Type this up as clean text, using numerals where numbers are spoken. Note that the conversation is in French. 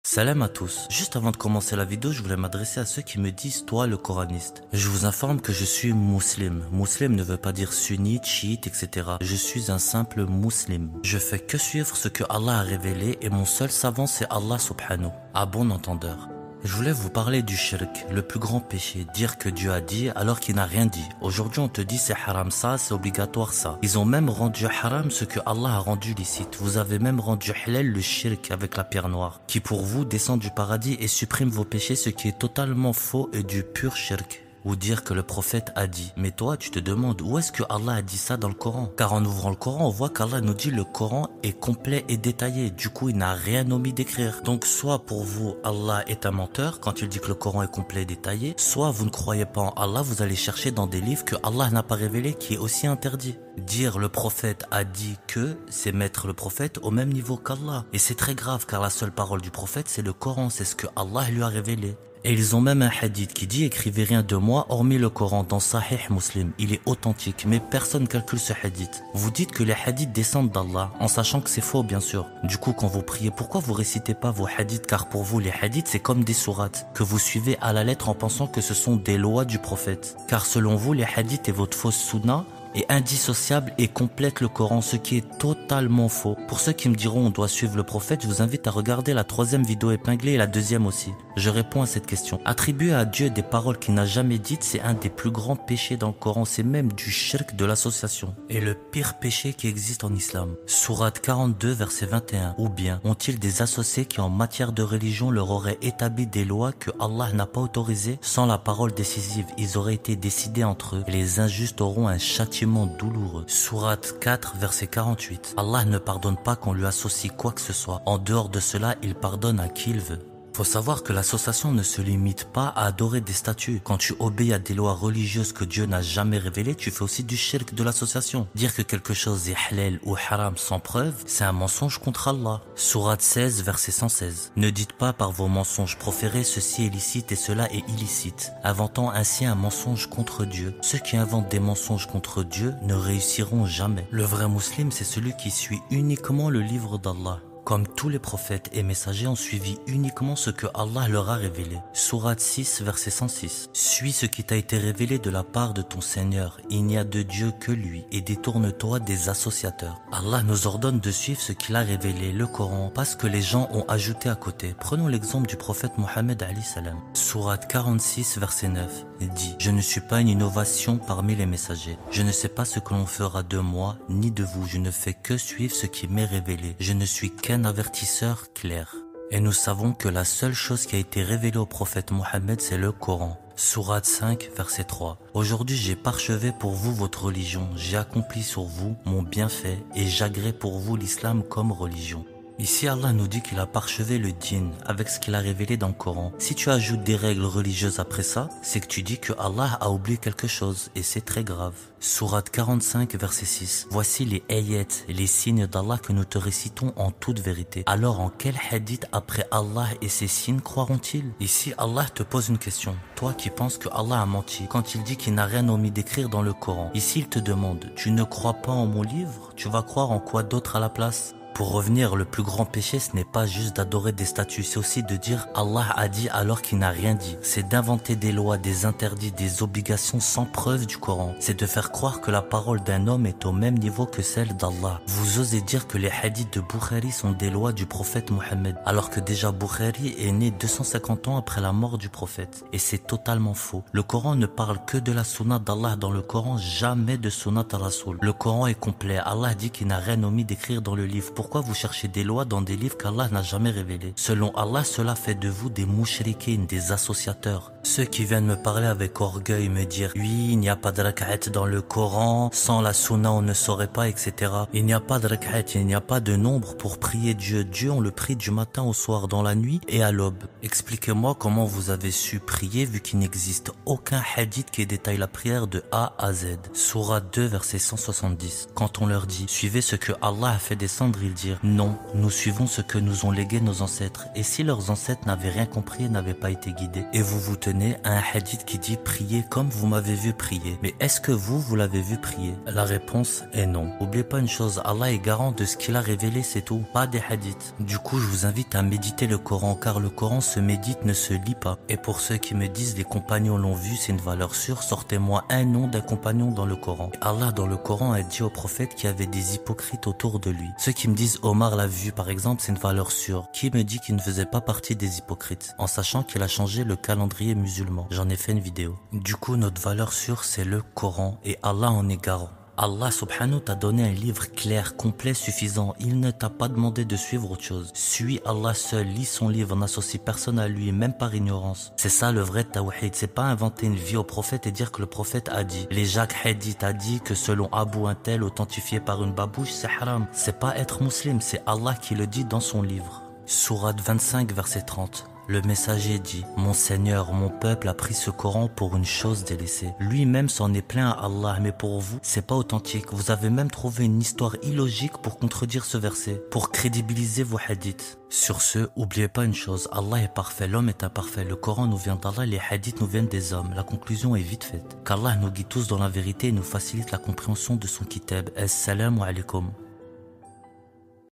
Salam à tous. Juste avant de commencer la vidéo, je voulais m'adresser à ceux qui me disent toi le coraniste. Je vous informe que je suis musulman. Musulman ne veut pas dire sunnite, chiite, etc. Je suis un simple musulman. Je fais que suivre ce que Allah a révélé et mon seul savant c'est Allah subhanahu. À bon entendeur. Je voulais vous parler du shirk, le plus grand péché, dire que Dieu a dit alors qu'il n'a rien dit. Aujourd'hui on te dit c'est haram ça, c'est obligatoire ça. Ils ont même rendu haram ce que Allah a rendu licite. Vous avez même rendu halal le shirk avec la pierre noire, qui pour vous descend du paradis et supprime vos péchés, ce qui est totalement faux et du pur shirk. Ou dire que le prophète a dit. Mais toi, tu te demandes où est-ce que Allah a dit ça dans le Coran? Car en ouvrant le Coran, on voit qu'Allah nous dit le Coran est complet et détaillé. Du coup, il n'a rien omis d'écrire. Donc, soit pour vous, Allah est un menteur quand il dit que le Coran est complet et détaillé, soit vous ne croyez pas en Allah, vous allez chercher dans des livres que Allah n'a pas révélé qui est aussi interdit. Dire le prophète a dit que, c'est mettre le prophète au même niveau qu'Allah. Et c'est très grave car la seule parole du prophète, c'est le Coran, c'est ce que Allah lui a révélé. Et ils ont même un hadith qui dit écrivez rien de moi hormis le Coran dans Sahih Muslim. Il est authentique mais personne calcule ce hadith. Vous dites que les hadiths descendent d'Allah en sachant que c'est faux bien sûr. Du coup quand vous priez, pourquoi vous récitez pas vos hadiths? Car pour vous les hadiths c'est comme des sourates que vous suivez à la lettre en pensant que ce sont des lois du prophète. Car selon vous les hadiths et votre fausse sunna est indissociable et complète le Coran, ce qui est totalement faux. Pour ceux qui me diront on doit suivre le prophète, je vous invite à regarder la 3e vidéo épinglée et la 2e aussi. Je réponds à cette question. Attribuer à Dieu des paroles qu'il n'a jamais dites, c'est un des plus grands péchés dans le Coran, c'est même du shirk de l'association. Et le pire péché qui existe en islam. Sourate 42 verset 21. Ou bien, ont-ils des associés qui en matière de religion leur auraient établi des lois que Allah n'a pas autorisées? Sans la parole décisive, ils auraient été décidés entre eux et les injustes auront un châtiment douloureux. Sourate 4 verset 48. Allah ne pardonne pas qu'on lui associe quoi que ce soit. En dehors de cela, il pardonne à qui il veut. Faut savoir que l'association ne se limite pas à adorer des statues. Quand tu obéis à des lois religieuses que Dieu n'a jamais révélées, tu fais aussi du shirk de l'association. Dire que quelque chose est halal ou haram sans preuve, c'est un mensonge contre Allah. Sourate 16 verset 116. Ne dites pas par vos mensonges proférés ceci est licite et cela est illicite, inventant ainsi un mensonge contre Dieu. Ceux qui inventent des mensonges contre Dieu ne réussiront jamais. Le vrai musulman, c'est celui qui suit uniquement le livre d'Allah. Comme tous les prophètes et messagers ont suivi uniquement ce que Allah leur a révélé. Sourate 6 verset 106. Suis ce qui t'a été révélé de la part de ton Seigneur. Il n'y a de Dieu que lui et détourne-toi des associateurs. Allah nous ordonne de suivre ce qu'il a révélé, le Coran, pas ce que les gens ont ajouté à côté. Prenons l'exemple du prophète Mohammed alayhi salam. Sourate 46 verset 9 dit « Je ne suis pas une innovation parmi les messagers. Je ne sais pas ce que l'on fera de moi ni de vous. Je ne fais que suivre ce qui m'est révélé. Je ne suis qu'un avertisseur clair. » Et nous savons que la seule chose qui a été révélée au prophète Mohammed, c'est le Coran. Sourate 5, verset 3. Aujourd'hui, j'ai parchevé pour vous votre religion. J'ai accompli sur vous mon bienfait et j'agrée pour vous l'islam comme religion. Ici, Allah nous dit qu'il a parchevé le dîn avec ce qu'il a révélé dans le Coran. Si tu ajoutes des règles religieuses après ça, c'est que tu dis que Allah a oublié quelque chose et c'est très grave. Sourate 45, verset 6. Voici les ayats, les signes d'Allah que nous te récitons en toute vérité. Alors en quel hadith après Allah et ses signes croiront-ils? Ici, Allah te pose une question. Toi qui penses que Allah a menti quand il dit qu'il n'a rien omis d'écrire dans le Coran. Ici, il te demande, tu ne crois pas en mon livre? Tu vas croire en quoi d'autre à la place? Pour revenir, le plus grand péché, ce n'est pas juste d'adorer des statues, c'est aussi de dire Allah a dit alors qu'il n'a rien dit. C'est d'inventer des lois, des interdits, des obligations sans preuve du Coran. C'est de faire croire que la parole d'un homme est au même niveau que celle d'Allah. Vous osez dire que les hadiths de Bukhari sont des lois du prophète Mohammed, alors que déjà Bukhari est né 250 ans après la mort du prophète. Et c'est totalement faux. Le Coran ne parle que de la sunna d'Allah dans le Coran, jamais de sunnat al-Rasoul. Le Coran est complet. Allah dit qu'il n'a rien omis d'écrire dans le livre. Pourquoi vous cherchez des lois dans des livres qu'Allah n'a jamais révélés? Selon Allah, cela fait de vous des mouchrikines, des associateurs. Ceux qui viennent me parler avec orgueil, me dire oui, il n'y a pas de rak'at dans le Coran, sans la sunna on ne saurait pas, etc. Il n'y a pas de rak'at, il n'y a pas de nombre pour prier Dieu. Dieu on le prie du matin au soir, dans la nuit et à l'aube. Expliquez-moi comment vous avez su prier vu qu'il n'existe aucun hadith qui détaille la prière de A à Z. Sourate 2 verset 170. Quand on leur dit suivez ce que Allah a fait descendre, pourrait-il dire? Non, nous suivons ce que nous ont légué nos ancêtres. Et si leurs ancêtres n'avaient rien compris et n'avaient pas été guidés? Et vous vous tenez à un hadith qui dit priez comme vous m'avez vu prier. Mais est-ce que vous l'avez vu prier? La réponse est non. N'oubliez pas une chose, Allah est garant de ce qu'il a révélé, c'est tout, pas des hadiths. Du coup, je vous invite à méditer le Coran, car le Coran se médite, ne se lit pas. Et pour ceux qui me disent les compagnons l'ont vu, c'est une valeur sûre, sortez-moi un nom d'un compagnon dans le Coran. Et Allah dans le Coran a dit au prophète qu'il y avait des hypocrites autour de lui. Ceux qui me disent Omar l'a vu par exemple, c'est une valeur sûre. Qui me dit qu'il ne faisait pas partie des hypocrites, en sachant qu'il a changé le calendrier musulman? J'en ai fait une vidéo. Du coup, notre valeur sûre c'est le Coran et Allah en est garant. Allah subhanahu t'a donné un livre clair, complet, suffisant. Il ne t'a pas demandé de suivre autre chose. Suis Allah seul, lis son livre, n'associe personne à lui, même par ignorance. C'est ça le vrai tawhid. C'est pas inventer une vie au prophète et dire que le prophète a dit. Les Jacques Hadith a dit que selon Abu Intel, authentifié par une babouche, c'est haram. C'est pas être musulman, c'est Allah qui le dit dans son livre. Sourate 25, verset 30. Le messager dit, mon Seigneur, mon peuple a pris ce Coran pour une chose délaissée. Lui-même s'en est plaint à Allah, mais pour vous, c'est pas authentique. Vous avez même trouvé une histoire illogique pour contredire ce verset, pour crédibiliser vos hadiths. Sur ce, oubliez pas une chose, Allah est parfait, l'homme est imparfait. Le Coran nous vient d'Allah, les hadiths nous viennent des hommes. La conclusion est vite faite. Qu'Allah nous guide tous dans la vérité et nous facilite la compréhension de son kitab. Assalamu alaikum.